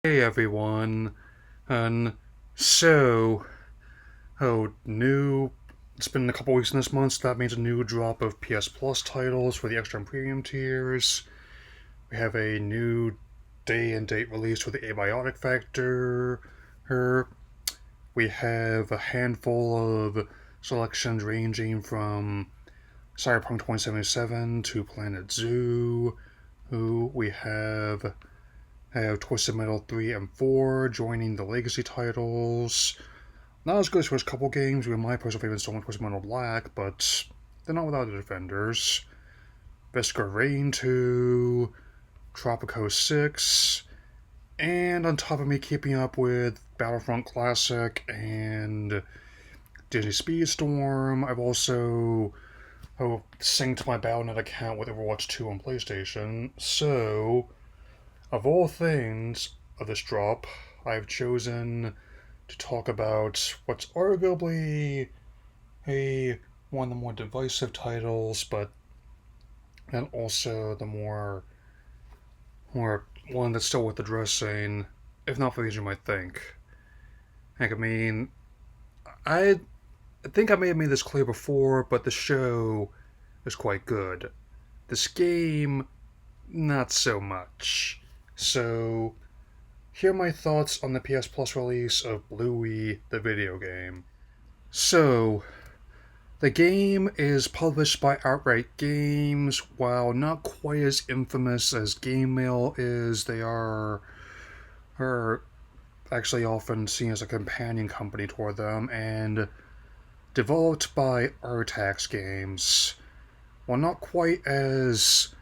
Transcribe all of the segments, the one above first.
Hey everyone, and so, new, it's been a couple weeks in this month, so that means a new drop of PS Plus titles for the extra and premium tiers. We have a new day and date release for the Abiotic Factor. We have a handful of selections ranging from Cyberpunk 2077 to Planet Zoo. We have Twisted Metal 3 and 4 joining the Legacy titles. Not as good as first couple games, with my personal favorite still Twisted Metal Black, but they're not without the defenders. Vescar Rain 2, Tropico 6, and on top of me keeping up with Battlefront Classic and Disney Speedstorm, I've also synced my Battle.net account with Overwatch 2 on PlayStation, so of all things of this drop, I've chosen to talk about what's arguably one of the more divisive titles, but and also the more one that's still worth addressing, if not for the reason you might think. I mean, I think I may have made this clear before, but the show is quite good. This game, not so much. So, here are my thoughts on the PS Plus release of Bluey The Video Game. So, the game is published by Outright Games. While not quite as infamous as Game Mail is, they are actually often seen as a companion company toward them, and developed by Artax Games. While not quite as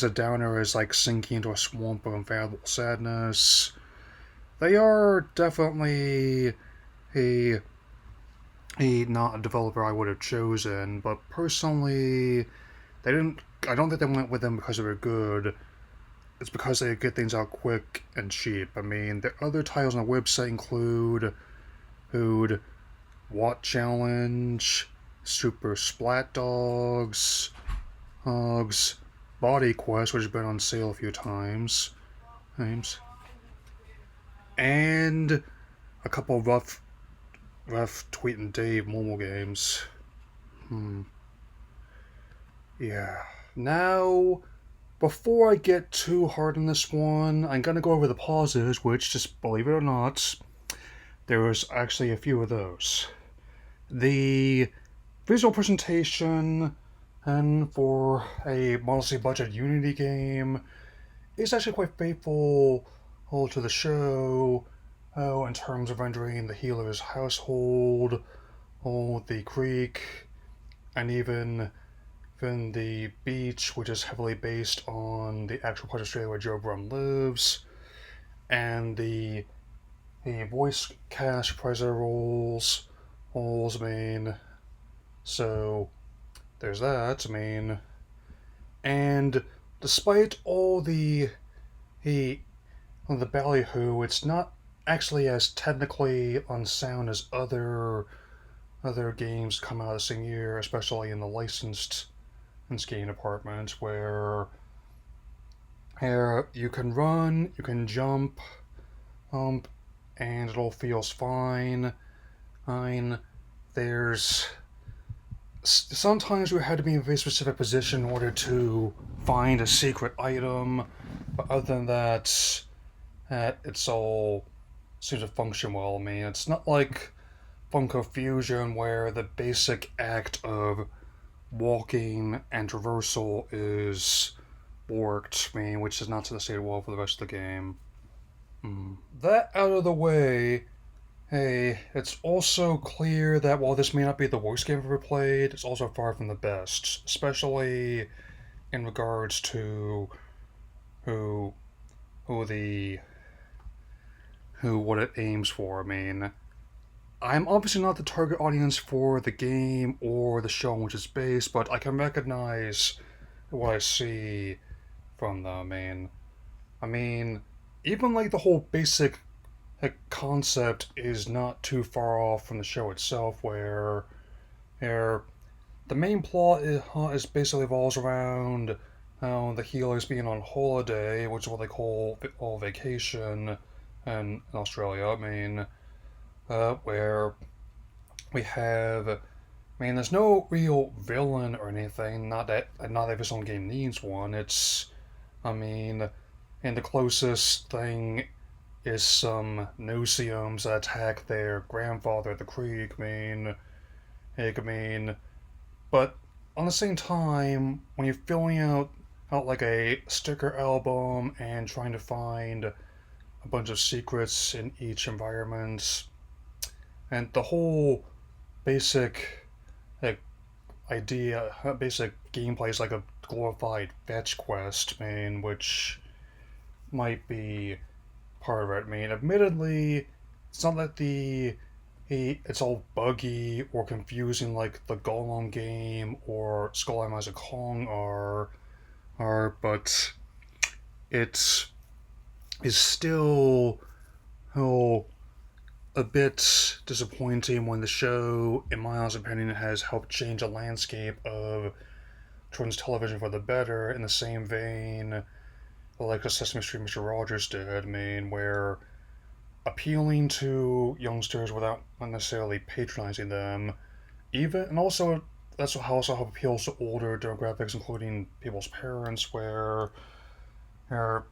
a downer as like sinking into a swamp of unfathomable sadness, they are definitely a not a developer I would have chosen, but personally, they didn't. I don't think they went with them because they were good. It's because they get things out quick and cheap. I mean, the other titles on the website include Watt Challenge, Super Splat Dogs, Body Quest, which has been on sale a few times, and a couple of rough Tweet and Dave mobile games. Yeah. Now, before I get too hard on this one, I'm gonna go over the positives, which, just believe it or not, there was actually a few of those. The visual presentation, and for a modestly budgeted Unity game, is actually quite faithful to the show. In terms of rendering the healer's household, the creek, and even the beach, which is heavily based on the actual part of Australia where Joe Brumm lives, and the voice cast reprisal roles, I mean, so there's that. I mean, and despite all the ballyhoo, it's not actually as technically unsound as other games come out the same year, especially in the licensed game department, where you can run, you can jump, and it all feels fine. There's sometimes we had to be in a very specific position in order to find a secret item, but other than that, it's all seems to function well. I mean, it's not like Funko Fusion where the basic act of walking and traversal is worked, I mean, which is not to the state well for the rest of the game. That out of the way, hey, it's also clear that while this may not be the worst game I've ever played, it's also far from the best, especially in regards to what it aims for. I mean, I'm obviously not the target audience for the game or the show on which it's based, but I can recognize what I see from them. I mean, even like the whole basic concept is not too far off from the show itself, where the main plot is basically revolves around the healers being on holiday, which is what they call vacation in Australia. I mean, where we have. I mean, there's no real villain or anything. Not every single game needs one. I mean, and the closest thing is some Nosiums that attack their grandfather, the Krieg. But on the same time, when you're filling out like a sticker album and trying to find a bunch of secrets in each environment, and the whole basic like basic gameplay is like a glorified fetch quest, which might be part of it. Admittedly, it's not that it's all buggy or confusing like the Golem game or Skull Island as Kong but it is still oh, a bit disappointing when the show, in my honest opinion, has helped change the landscape of children's television for the better in the same vein like the Sesame Street Mr. Rogers did. Where appealing to youngsters without necessarily patronizing them, even and also that's how it appeals to older demographics, including people's parents, where their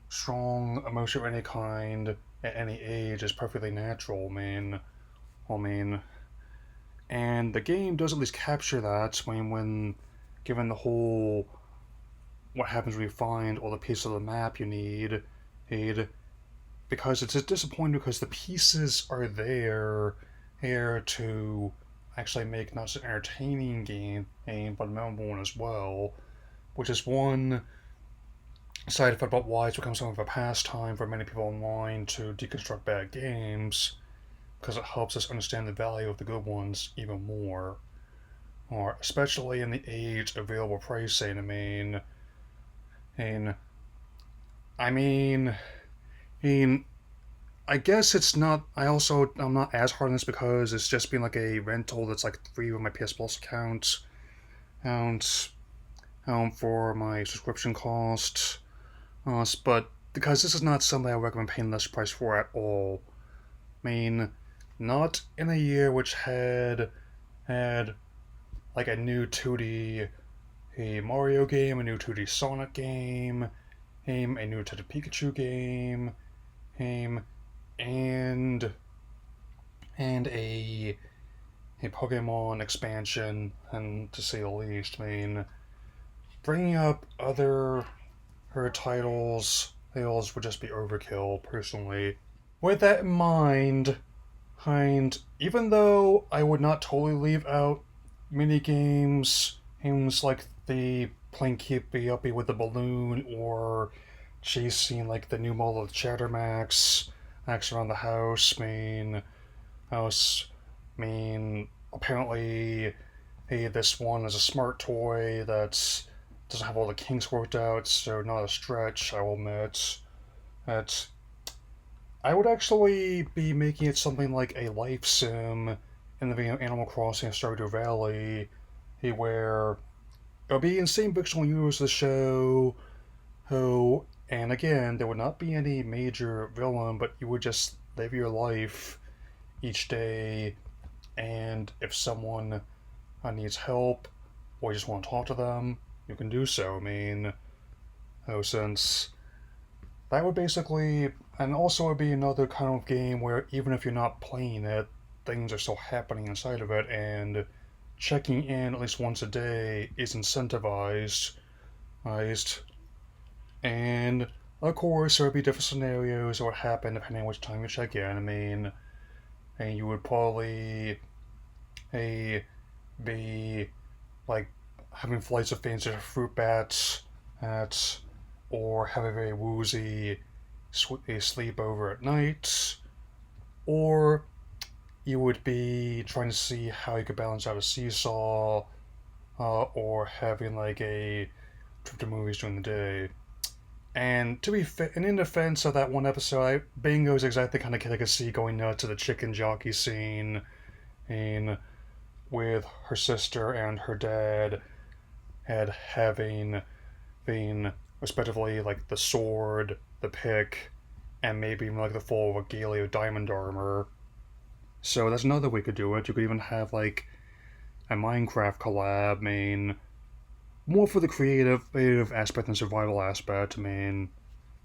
strong emotion of any kind at any age is perfectly natural. I mean, and the game does at least capture that when given the whole what happens when you find all the pieces of the map you need, because it's disappointing because the pieces are there to actually make not just an entertaining game, but a memorable one as well, which is one side effect about why it's become something of a pastime for many people online to deconstruct bad games, because it helps us understand the value of the good ones even more, or especially in the age of available pricing. And I mean, I guess it's not. I'm not as hard on this because it's just been like a rental that's like free with my PS Plus account for my subscription cost. But because this is not something I recommend paying less price for at all. Not in a year which had like a new 2D Mario game, a new 2D Sonic game, a new Detective Pikachu game, and a Pokemon expansion, and to say the least. Bringing up other her titles would just be overkill, personally. With that in mind, even though I would not totally leave out mini games like the playing Keepy Uppy with the balloon or chasing like the new model of Chattermax actually around the house. House. Apparently, this one is a smart toy that doesn't have all the kinks worked out, so not a stretch. I will admit that I would actually be making it something like a life sim in the vein of Animal Crossing and Stardew Valley, where it would be in the same fictional universe of the show, and again, there would not be any major villain, but you would just live your life each day, and if someone needs help, or you just want to talk to them, you can do so. Since that would basically, and also it would be another kind of game where even if you're not playing it, things are still happening inside of it, and checking in at least once a day is incentivized. And of course, there would be different scenarios that would happen depending on which time you check in. And you would probably be like having flights of fancy fruit bats or have a very woozy sleepover at night, or you would be trying to see how you could balance out a seesaw, or having like a trip to movies during the day. And in defense of that one episode, Bingo is exactly kind of like a see going nuts to the chicken jockey scene, and with her sister and her dad having being respectively like the sword, the pick, and maybe even like the full regalia diamond armor. So that's another way you could do it. You could even have like a Minecraft collab, more for the creative aspect and survival aspect,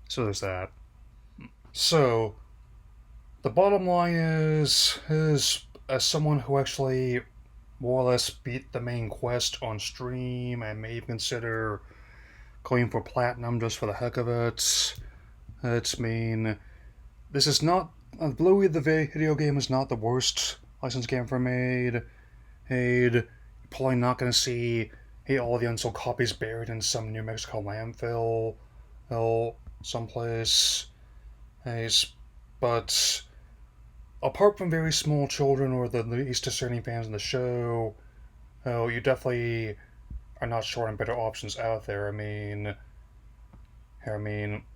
so there's that. So the bottom line is as someone who actually more or less beat the main quest on stream and may even consider going for platinum just for the heck of it. This is not Bluey the Video Game is not the worst licensed game ever made. You're probably not gonna see all the unsold copies buried in some New Mexico landfill, someplace. Hey, but apart from very small children or the least discerning fans of the show, you definitely are not short on better options out there.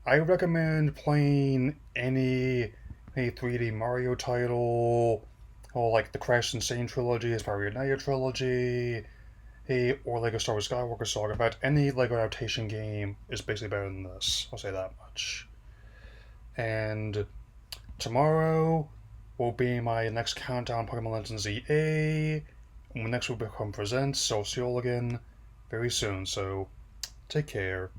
I recommend playing any 3D Mario title, or like the Crash Insane trilogy, Mario United trilogy, or Lego Star Wars Skywalker Saga. In fact, any Lego adaptation game is basically better than this. I'll say that much. And tomorrow will be my next countdown Pokemon Legends ZA. When next will become presents, so I'll see you all again very soon. So take care.